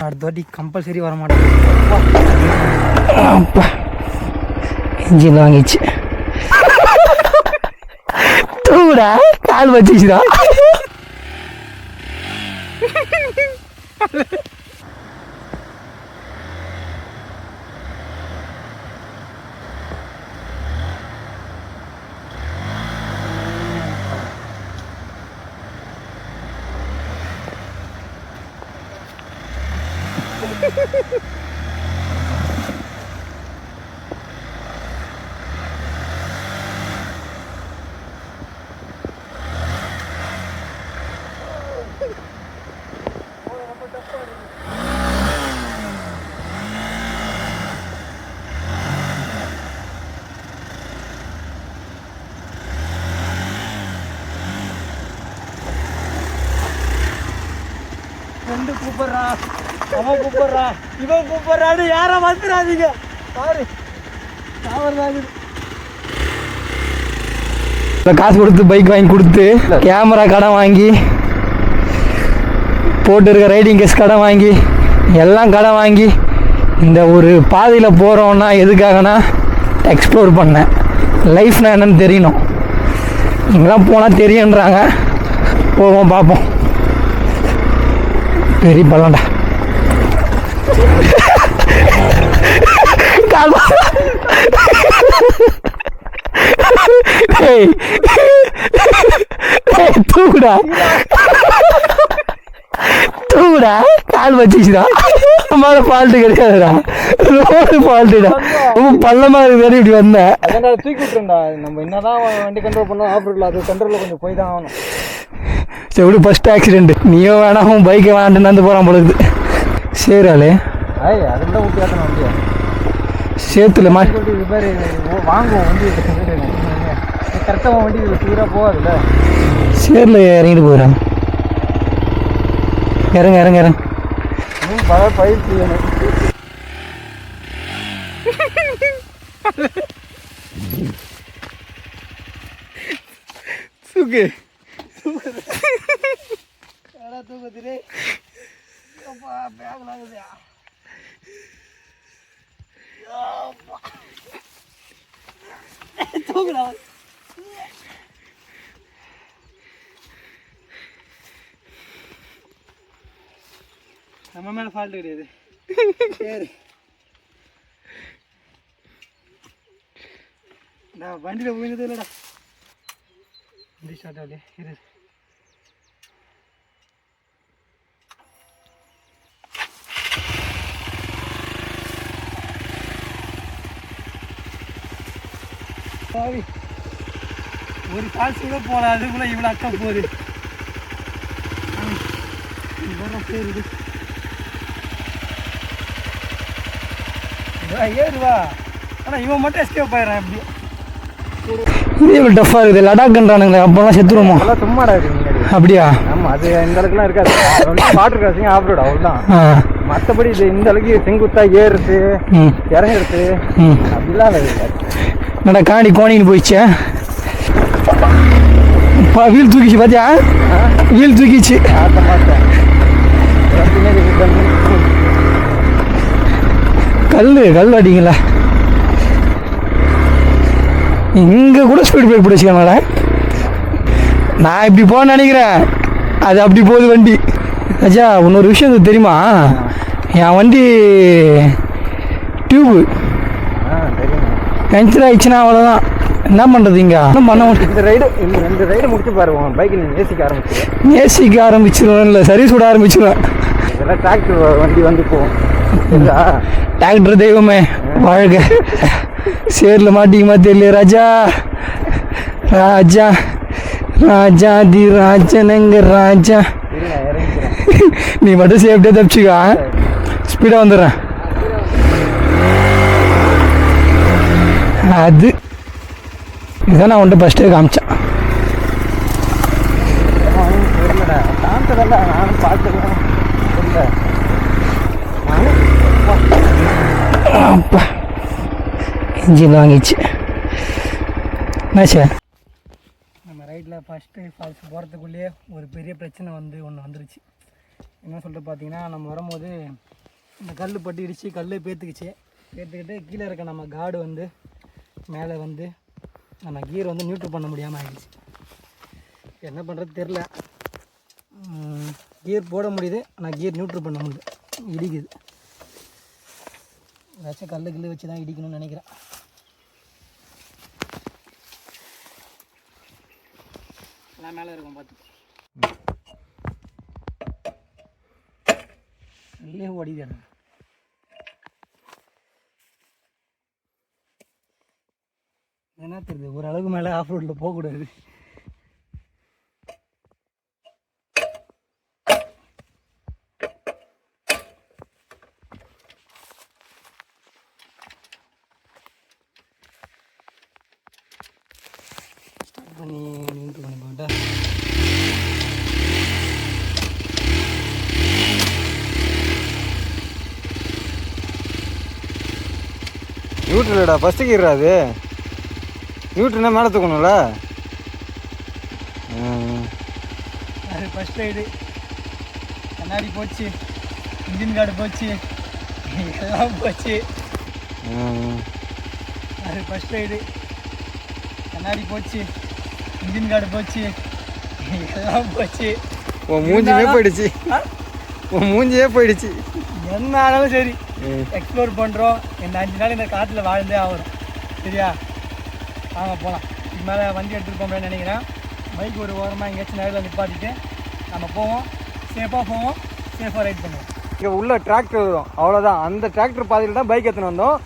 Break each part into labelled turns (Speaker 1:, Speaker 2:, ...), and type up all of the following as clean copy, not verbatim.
Speaker 1: அடுத்த வாட்டி கம்பல்சரி வர மாட்டேன். இன்ஜின் வாங்கிச்சு தூடா கால் வச்சுச்சுடா. ரெண்டு கூப்பிட்றா, அவன் கூப்பிட்றா, இவன் கூப்பிட்றான்னு யாரும் வந்துடாதீங்க. பாரு காசு கொடுத்து பைக் வாங்கி கொடுத்து கேமரா கடன் வாங்கி போட்டு இருக்க ரைடிங் கேஸ் கடன் வாங்கி எல்லாம் கடன் வாங்கி இந்த ஒரு பாதையில் போகிறோன்னா எதுக்காகனா எக்ஸ்ப்ளோர் பண்ணேன். லைஃப்னா என்னன்னு தெரியணும். இங்கெல்லாம் போனால் தெரியுன்றாங்க. போவோம் பார்ப்போம். பெரிய பள்ளம்டா. தூக்குடா தூக்குடா கால் வச்சுச்சுடா. நம்மளால ஃபால்ட்டு கிடையாதுடா, ரோடு ஃபால்ட்டுடா. ரொம்ப பள்ளமா இருக்கு. இப்படி வந்தேன் அதான் தூக்கி விட்டுருண்டா. நம்ம என்னதான் வண்டி கண்ட்ரோல் பண்ணோம் ஆஃப் ரோட்ல, அது கண்ட்ரோலில் கொஞ்சம் போய் தான் ஆகணும். சரி ஃபர்ஸ்ட் ஆக்சிடென்ட். நீயும் வேணாம் பைக்கை வேண்டான்னு வந்து போகிறான் பொழுது. சரி ஆளு அதுதான் ஊட்டி ஆட்டணும் வண்டியா சேத்துல மாட்டி பேர் வாங்குவோம் வண்டி கரெக்டாக வண்டி சீராக போகாதுல்ல. சேரில் இறங்கிட்டு போயிடறாங்க. இறங்க இறங்க இறங்க. பல பயிர் செய்யணும். சுகு தூக்கத்திலே பேக் ஆகுதியா. தூக்குடா நம்ம மேலே ஃபால்ட்டு கிடையாது. சரி நான் வண்டியில் போயினது இல்லைடா. வண்டி ஸ்டார்ட் ஆகலையே இரு. ஒரு காசு கூட போகல, அதுக்குள்ள இவ்வளோ அக்கா போகுது. ஏறுவா ஆனால் இவன் மட்டும் எஸ்கேப் ஆயிடுறான். எப்படி இது இவ்வளோ டஃப்பாக இருக்குது. லடாக்ன்றானுங்களே, அப்போலாம் செத்துருவோமா? அதெல்லாம் சும்மாடா இருக்குது. அப்படியா? ஆமாம், அது இந்த அளவுக்குலாம் இருக்காது. வாட்டர் கிராசிங் ஆஃப் ரோடு அவ்வளோதான். மற்றபடி இது இந்த அளவுக்கு செங்குத்தாக ஏறுறது இறங்குறது அப்படிலாம் இருக்காது. என்னடா காணி கோணின்னு போயிடுச்சு. வீல் தூக்கிச்சு பார்த்தியா? வீல் தூக்கிச்சு. கல் அடிங்களா? இங்கே கூட ஸ்பீட் பிரேக் பிடிச்சிக்கலாம்டா. நான் இப்படி போகணும்னு நினைக்கிறேன், அது அப்படி போகுது வண்டி. அச்சா இன்னொரு விஷயம் தெரியுமா? என் வண்டி டியூபு பஞ்சர் ஆயிடுச்சுன்னா அவ்வளோதான். என்ன பண்ணுறது? இங்கே ஒன்றும் பண்ண முடியும். இந்த ரைடு முடிச்சு பாருவோம். பைக்கு நீங்கள் ஏசிக்க ஆரம்பிச்சிருவேன். இல்லை சர்வீஸ் விட ஆரம்பிச்சிருவேன். இதெல்லாம் டிராக்டர் வண்டி வந்து போவோம். டிராக்டர் தெய்வமே வாழ்க. சேரில் மாட்டிக்குமா தெரியல. ராஜா ராஜா ராஜாதி ராஜனங்க ராஜா. நீ மட்டும் சேஃப்டியாக தப்பிச்சுக்கா. ஸ்பீடாக வந்துடுறேன். அது இதுதான் நான் உன்ட்ட ஃபஸ்ட்டே காமிச்சேன். நானும் பார்த்துக்கலாம். அப்பா இன்ஜின் வாங்கிச்சு. என்னாச்சு? நம்ம ரைட்டில் ஃபஸ்ட்டு ஃபால்ஸ் போகிறதுக்குள்ளேயே ஒரு பெரிய பிரச்சனை ஒன்று வந்துருச்சு. என்ன சொல்லிட்டு பார்த்தீங்கன்னா, நம்ம வரும்போது இந்த கல் பட்டு இடித்து கல் பேர்த்துக்கிட்டு கீழே இருக்க நம்ம காடு வந்து மேலே வந்து நம்ம கீர் வந்து நியூட்ரல் பண்ண முடியாமல் ஆகிடுச்சு. என்ன பண்ணுறது தெரில. கீர் போட முடியுது, ஆனால் கீர் நியூட்ரல் பண்ண முடியுது, இடிக்குது. ஏதாச்சும் கல் வச்சு தான் இடிக்கணும்னு நினைக்கிறேன். எல்லாம் மேலே இருக்கும் பார்த்து இல்லையே ஓடிது. என்ன தெரியுது, ஓரளவுக்கு மேலே ஆஃப் ரோட்டில் போகக்கூடாது. பண்ணி நின்று பண்ணி போட்டா
Speaker 2: நியூட்ரலடா ஃபஸ்ட்டு கீரா அது. நியூட்ரல்னா மேலே தூக்கணும்ல.
Speaker 1: அது ஃபஸ்ட் ரைடு. கண்ணாடி போச்சு, இன்ஜின் கார்டு போச்சு, எல்லாம் போச்சு. அது ஃபஸ்ட் ரைடு. கண்ணாடி போச்சு, இன்ஜின் கார்டு போச்சு, எல்லாம் போச்சு.
Speaker 2: உன் மூஞ்சியே போயிடுச்சு. உன் மூஞ்சியே போயிடுச்சு.
Speaker 1: என்ன ஆனாலும் சரி, எக்ஸ்ப்ளோர் பண்ணுறோம். இந்த 5 நாள் இந்த காட்டில் வாழ்ந்தே ஆகணும். சரியா? வாங்க போகலாம். இதுக்கு மேலே வண்டி எடுத்துகிட்டு போகணும்னு நினைக்கிறேன். பைக் ஒரு ஓரமாக எங்கேயாச்சும் நேரில் நிப்பாட்டிட்டு நம்ம போவோம். சேஃபாக போவோம், சேஃபாக ரைட் பண்ணுவோம்.
Speaker 2: இங்கே உள்ள டிராக்டர் வரும், அவ்வளோதான். அந்த டிராக்டர் பாதையில் தான் பைக் எடுத்துன்னு வந்தோம்.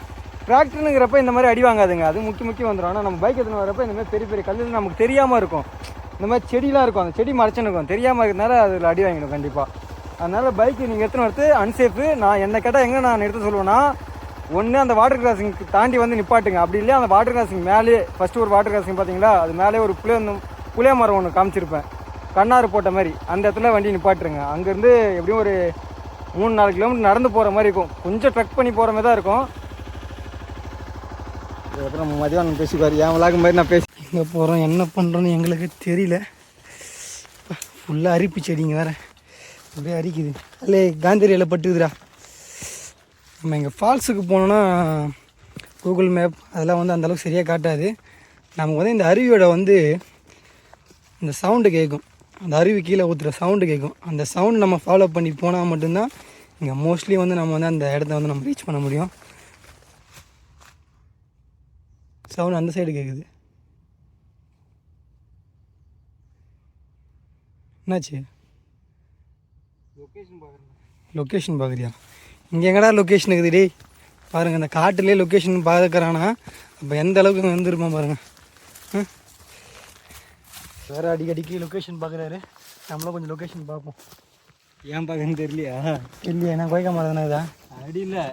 Speaker 2: டிராக்டருங்கிறப்ப இந்த மாதிரி அடி வாங்காதுங்க, அது முக்கிய வந்துடும். ஆனால் நம்ம பைக் எடுத்துன்னு வரப்போ இந்த மாதிரி பெரிய பெரிய கல் நமக்கு தெரியாமல் இருக்கும். இந்த மாதிரி செடிலாம் இருக்கும், அந்த செடி மறைச்சுன்னு இருக்கும். தெரியாமல் இருக்கிறதுனால அதில் அடி வாங்கிடும் கண்டிப்பாக. அதனால் பைக்கு நீங்கள் எடுத்துன்னு வரது அன்சேஃபு. நான் என்ன கேட்டால் எங்கே நான் எடுத்து சொல்லுவேன்னா, ஒன்று அந்த வாட்டர் கிராசிங் தாண்டி வந்து நிப்பாட்டுங்க. அப்படி இல்லையா அந்த வாட்டர் கிராசிங் மேலேயே ஃபஸ்ட்டு ஒரு வாட்டர் கிராசிங் பார்த்தீங்களா, அது மேலே ஒரு புளிய மரம் ஒன்று காமிச்சிருப்பேன், கண்ணாறு போட்ட மாதிரி. அந்த இடத்துல வண்டி நிப்பாட்டுருங்க. அங்கேருந்து எப்படியும் ஒரு 3-4 கிலோமீட்டர் நடந்து போகிற மாதிரி இருக்கும். கொஞ்சம் ட்ரக் பண்ணி போகிற மாதிரி தான் இருக்கும். அதுக்கப்புறம் நம்ம மதியானம் பேசிக்குவார். என் விளாக்கு மாதிரி நான் பேசி
Speaker 1: இங்கே போகிறோம், என்ன பண்ணுறோன்னு எங்களுக்கு தெரியல. ஃபுல்லாக அரிப்பு செடிங்க வேறு அப்படியே அரிக்குது. அல்லே காந்திரியில் பட்டுக்குதுடா. நம்ம இங்கே ஃபால்ஸுக்கு போனோன்னா கூகுள் மேப் அதெல்லாம் வந்து அந்தளவுக்கு சரியாக காட்டாது. நமக்கு வந்து இந்த அருவியோட வந்து இந்த சவுண்டு கேட்கும், அந்த அருவி கீழே ஊற்றுற சவுண்டு கேட்கும். அந்த சவுண்டு நம்ம ஃபாலோ பண்ணி போனால் மட்டும்தான் இங்கே மோஸ்ட்லி வந்து நம்ம வந்து அந்த இடத்த வந்து நம்ம ரீச் பண்ண முடியும். சவுண்ட் அந்த சைடு கேட்குது. என்னாச்சு? லொக்கேஷன் பார்க்குறியா? இங்கே எங்கடா லொக்கேஷன் இருக்குது டே? பாருங்கள், அந்த காட்டுலேயே லொக்கேஷன் பார்க்குறானா அப்போ எந்த அளவுக்கு வந்துருப்போம் பாருங்கள். வேறு அடிக்கடிக்கு லொக்கேஷன் பார்க்குறாரு, நம்மளும் கொஞ்சம் லொக்கேஷன் பார்ப்போம்.
Speaker 2: ஏன் பார்க்கன்னு தெரியலையா?
Speaker 1: இல்லையா? என்ன கோயக்க மாட்டேதுனாதா?
Speaker 2: அப்படி இல்லை,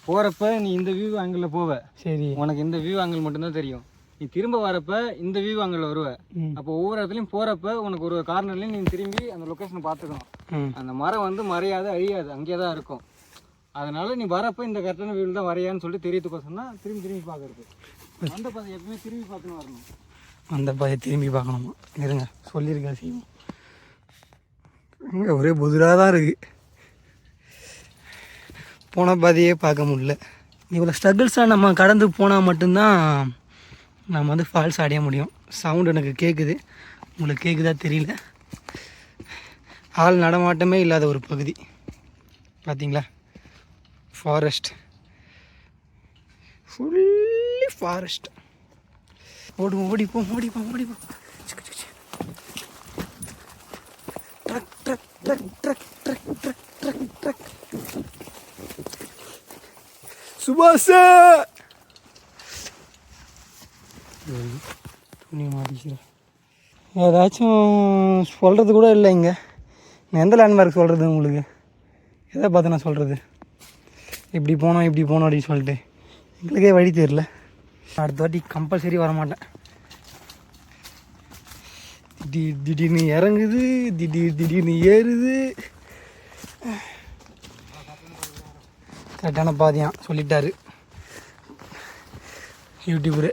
Speaker 2: போகிறப்ப நீ இந்த வியூ ஆங்கிளில் போவ.
Speaker 1: சரி,
Speaker 2: உனக்கு இந்த வியூ ஆங்கிள் மட்டும்தான் தெரியும். நீ திரும்ப வரப்ப இந்த வியூ ஆங்கிள் வருவ. அப்போ ஒவ்வொரு இடத்துலையும் போகிறப்ப உனக்கு ஒரு கார்னர்லேயும் நீ திரும்பி அந்த லொக்கேஷனை பார்த்துக்கணும். அந்த மரம் வந்து மறையாது, அழியாது, அங்கே தான் இருக்கும். அதனால நீ வரப்போ இந்த கரெக்டான வியூவில் தான் வரையான்னு சொல்லிட்டு தெரியறதுக்கோசம்னா திரும்பி பார்க்கறது. அந்த பாதை எப்பவுமே திரும்பி பார்த்துன்னு வரணும்.
Speaker 1: அந்த பாதை திரும்பி பார்க்கணுமா? இருங்க சொல்லியிருக்கா செய்வோம். இங்கே ஒரே புதுராக தான் இருக்குது, போன பாதையே பார்க்க முடியல. இவ்வளோ ஸ்ட்ரகிள்ஸாக நம்ம கடந்து போனால் மட்டும்தான் நம்ம வந்து ஃபால்ஸ் அடைய முடியும். சவுண்டு எனக்கு கேட்குது, உங்களுக்கு கேட்குதா தெரியல. ஆள் நடமாட்டமே இல்லாத ஒரு பகுதி பார்த்தீங்களா? Forest, fully forest. ஓடிப்போம். Truck truck truck truck truck truck truck truck. சுபாஷ் துணி மாட்டிக்கிறேன். ஏதாச்சும் சொல்கிறது கூட இல்லை இங்கே. நான் எந்த லேண்ட்மார்க் சொல்கிறது உங்களுக்கு? எதை பார்த்து நான் சொல்கிறது? இப்படி போனோம் அப்படின்னு சொல்லிட்டு எங்களுக்கே வழி தெரியல. அடுத்த வாட்டி கம்பல்சரி வரமாட்டேன். திடீர்னு இறங்குது, திடீர்னு ஏறுது. கரெக்டான பாதையான் சொல்லிட்டாரு யூடியூபரு.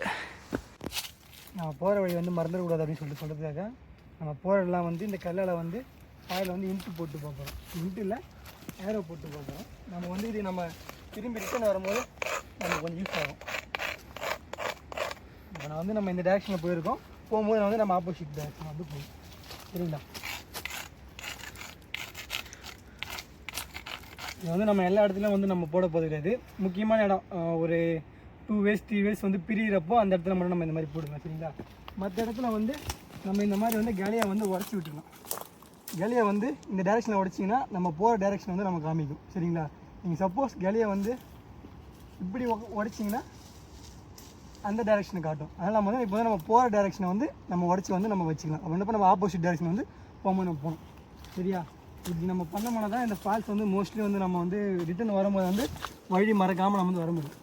Speaker 1: நம்ம போகிற வழி வந்து மறந்துடக்கூடாது அப்படின்னு சொல்கிறதுக்காக நம்ம போகிறதெல்லாம் வந்து இந்த கல்லால் வந்து ஆயில் வந்து இன்ட்டு போட்டு பார்ப்போம். இன்ட்டு இல்லை ஏரோ போட்டு பார்ப்போம். நம்ம வந்து இது நம்ம திரும்பி ரிட்டர்ன் வரும்போது நமக்கு கொஞ்சம் யூஸ் ஆகும். இப்போ நான் வந்து நம்ம இந்த டேரக்ஷனில் போயிருக்கோம். போகும்போது நான் வந்து நம்ம ஆப்போசிட் டேரக்ஷன் வந்து போகும். சரிங்களா? இது வந்து நம்ம எல்லா இடத்துலையும் வந்து நம்ம போட போகிறது கிடையாது. முக்கியமான இடம் ஒரு 2 ways 3 ways வந்து பிரிகிறப்போ அந்த இடத்துல மட்டும் நம்ம இந்த மாதிரி போடுங்க. சரிங்களா? மற்ற இடத்துல வந்து நம்ம இந்த மாதிரி வந்து கேலியாக வந்து உடச்சி விட்டுக்கலாம். கேலியை வந்து இந்த டேரெக்ஷனில் உடச்சிங்கன்னா நம்ம போகிற டேரெக்ஷன் வந்து நம்ம காமிக்கும். சரிங்களா? நீங்கள் சப்போஸ் கேலியை வந்து இப்படி உடச்சிங்கன்னா அந்த டேரெக்ஷனை காட்டும். அதனால் நம்ம வந்து இப்போ வந்து நம்ம போகிற டேரெக்ஷனை வந்து நம்ம உடச்சி வந்து நம்ம வச்சுக்கலாம். அப்போ நம்ம ஆப்போசிட் டேரெக்ஷன் வந்து போகும்போது நம்ம போகணும். சரியா? இப்படி நம்ம பண்ணோம்னா தான் இந்த ஃபால்ஸ் வந்து மோஸ்ட்லி வந்து நம்ம வந்து ரிட்டர்ன் வரும்போது வந்து வழி மறக்காமல் நம்ம வந்து வர முடியும்.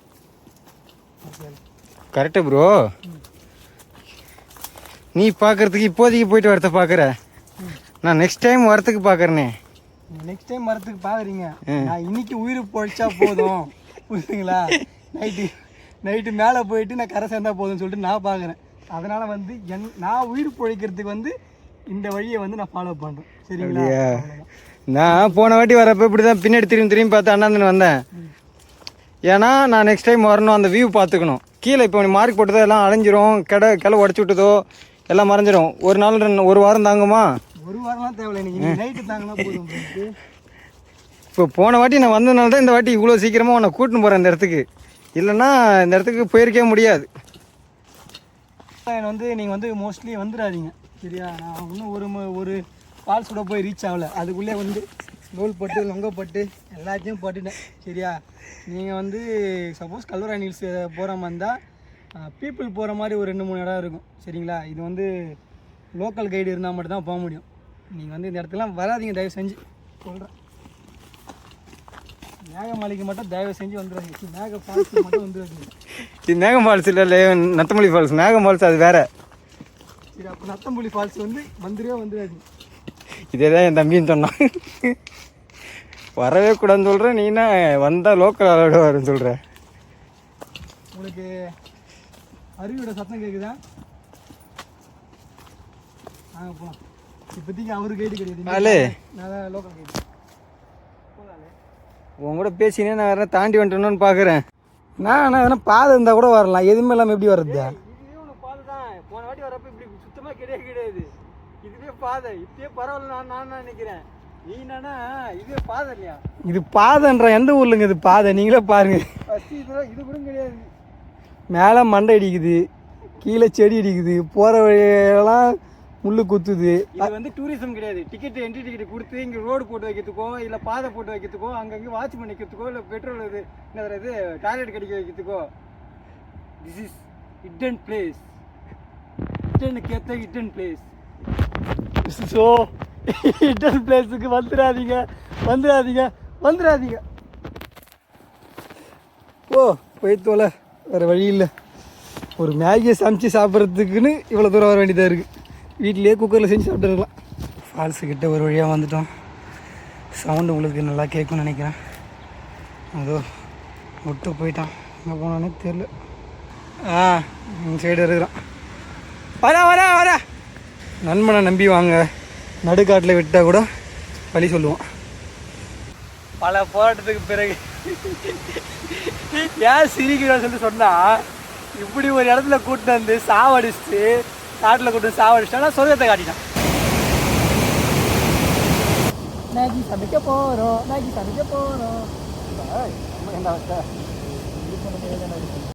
Speaker 2: Correct bro. நீ பார்க்குறதுக்கு இப்போதைக்கு போயிட்டு வரத பார்க்குற, நான் நெக்ஸ்ட் டைம் வரத்துக்கு பார்க்குறேனே.
Speaker 1: நெக்ஸ்ட் டைம் வரத்துக்கு பார்க்குறீங்க. நான் இன்னைக்கு உயிர் பொழைச்சா போதும், புரியுதுங்களா? நைட்டு மேலே போயிட்டு நான் கரை சேர்ந்தா போதும்னு சொல்லிட்டு நான் பார்க்குறேன். அதனால் வந்து நான் உயிர் பொழைக்கிறதுக்கு வந்து இந்த வழியை வந்து நான் ஃபாலோ பண்ணுறேன். சரிங்களா?
Speaker 2: நான் போன வாட்டி வரப்போ இப்படி தான் பின்னாடி திரும்பி பார்த்து அண்ணாந்துன்னு வந்தேன். ஏன்னா நான் நெக்ஸ்ட் டைம் வரணும், அந்த வியூ பார்த்துக்கணும். கீழே இப்போ மார்க் போட்டதோ எல்லாம் அலைஞ்சிரும், கிளை உடச்சி விட்டதோ எல்லாம் மறைஞ்சிரும். ஒரு நாள் 1 வாரம் தாங்குமா?
Speaker 1: ஒரு வாரம்லாம் தேவையில்லை, நீங்கள் நைட்டு தாங்கினா போதும்.
Speaker 2: இப்போ போன வாட்டி நான் வந்ததுனால தான் இந்த வாட்டி இவ்வளோ சீக்கிரமாக உன்னை கூட்டின்னு போகிறேன் இந்த இடத்துக்கு. இல்லைன்னா இந்த இடத்துக்கு போயிருக்கவே முடியாது.
Speaker 1: வந்து நீங்கள் வந்து மோஸ்ட்லி வந்துடாதீங்க. சரியா? நான் இன்னும் ஒரு ஃபால்ஸ் கூட போய் ரீச் ஆகலை. அதுக்குள்ளே வந்து நூல் பட்டு லொங்கப்பட்டு எல்லாத்தையும் பட்டுட்டேன். சரியா? நீங்கள் வந்து சப்போஸ் கல்வராயன் ஹில்ஸ் போகிற மாதிரி இருந்தால் பீப்புள் போகிற மாதிரி ஒரு 2-3 இடம் இருக்கும். சரிங்களா? இது வந்து லோக்கல் கைடு இருந்தால் மட்டும் தான் போக முடியும். நீங்கள் வந்து இந்த இடத்துலாம் வராதிங்க, தயவு செஞ்சு சொல்கிறேன். மேகமலைக்கு மட்டும் தயவு செஞ்சு வந்துடாதீங்க. மேக ஃபால்ஸ் மட்டும் வந்துடாதீங்க.
Speaker 2: இது மேகம் ஃபால்ஸ் இல்லை, நத்தமல்லி ஃபால்ஸ். மேகம் ஃபால்ஸ் அது வேறு.
Speaker 1: சரி, அப்போ நத்தம்புலி ஃபால்ஸ் வந்து வந்துடாதீங்க.
Speaker 2: இதே தான் என் தம்பின்னு சொன்னான். வரவே கூடாதுன்னு சொல்கிறேன், நீனா வந்தால் லோக்கல் அளவோட வரும்னு சொல்கிற.
Speaker 1: உங்களுக்கு அருவியோட சத்தம் கேட்குதா? நாங்கள் போகலாம். இப்போதைக்கு அவரு கைடு கிடையாது, நான் லோக்கல் கைடு.
Speaker 2: உன் கூட பேசினே நான் வேறு தாண்டி வந்துட்டேன்னு பார்க்குறேன்.
Speaker 1: நான் எதனா பாதை இருந்தால் கூட வரலாம், எதுவுமே இல்லாமல் எப்படி வர்றது?
Speaker 2: இதுவே ஒன்று பாதை தான். போன வாட்டி வரப்போ இப்படி சுத்தமாக கிடையாது. இதுவே பாதை. இப்பயே பரவாயில்ல நான் நினைக்கிறேன். நீ என்னன்னா இதுவே பாதை இல்லையா?
Speaker 1: இது பாதைன்ற எந்த ஊர்லங்க இது பாதை? நீங்களே பாருங்க.
Speaker 2: இது கூட கிடையாது.
Speaker 1: மேலே மண்டை அடிக்குது, கீழே செடி அடிக்குது, போகிற வழியெல்லாம் முள்ளு குத்துது.
Speaker 2: இது வந்து டூரிசம் கிடையாது. என்ட்ரி டிக்கெட் கொடுத்து இங்கே ரோடு போட்டு வைக்கிறதுக்கோ இல்லை பாதை போட்டு வைக்கிறதுக்கோ அங்கங்கே வாட்ச்மேன் வைக்கிறதுக்கோ இல்லை பெட்ரோல் இது டாய்லெட் கடிக்க வைக்கிறதுக்கோ. This is hidden place. ஹிடனுக்கு ஏற்ற ஹிடன் பிளேஸ்.
Speaker 1: ஸோ ஹிடன் பிளேஸுக்கு வந்துடாதீங்க. ஓ போய் தோலை, வேறு வழி இல்லை. ஒரு மேகியை சமைச்சு சாப்பிட்றதுக்குன்னு இவ்வளோ தூரம் வர வேண்டியதாக இருக்குது. வீட்டிலேயே குக்கரில் செஞ்சு சாப்பிட்டுருக்கலாம். ஃபால்ஸுக்கிட்ட ஒரு வழியாக வந்துட்டோம். சவுண்டு உங்களுக்கு நல்லா கேட்கும்னு நினைக்கிறேன். அதோ விட்டு போயிட்டான், எங்கே போனானே தெரில. இந்த சைடு இருக்கிறான். வர நண்பனை நம்பி வாங்க. நடுக்காட்டில் விட்டால் கூட வழி சொல்லுவான். பல போராட்டத்துக்கு பிறகு ஏன் சிரிக்கிறோன்னு சொல்லிட்டு சொன்னால், இப்படி ஒரு இடத்துல கூட்டிட்டு வந்து சாவடிச்சுட்டு காட்டில் கூட்டு சாவடிச்சிட்டா சொர்க்கத்தை காட்டிட்டான். மேகி சமைக்க போகிறோம்.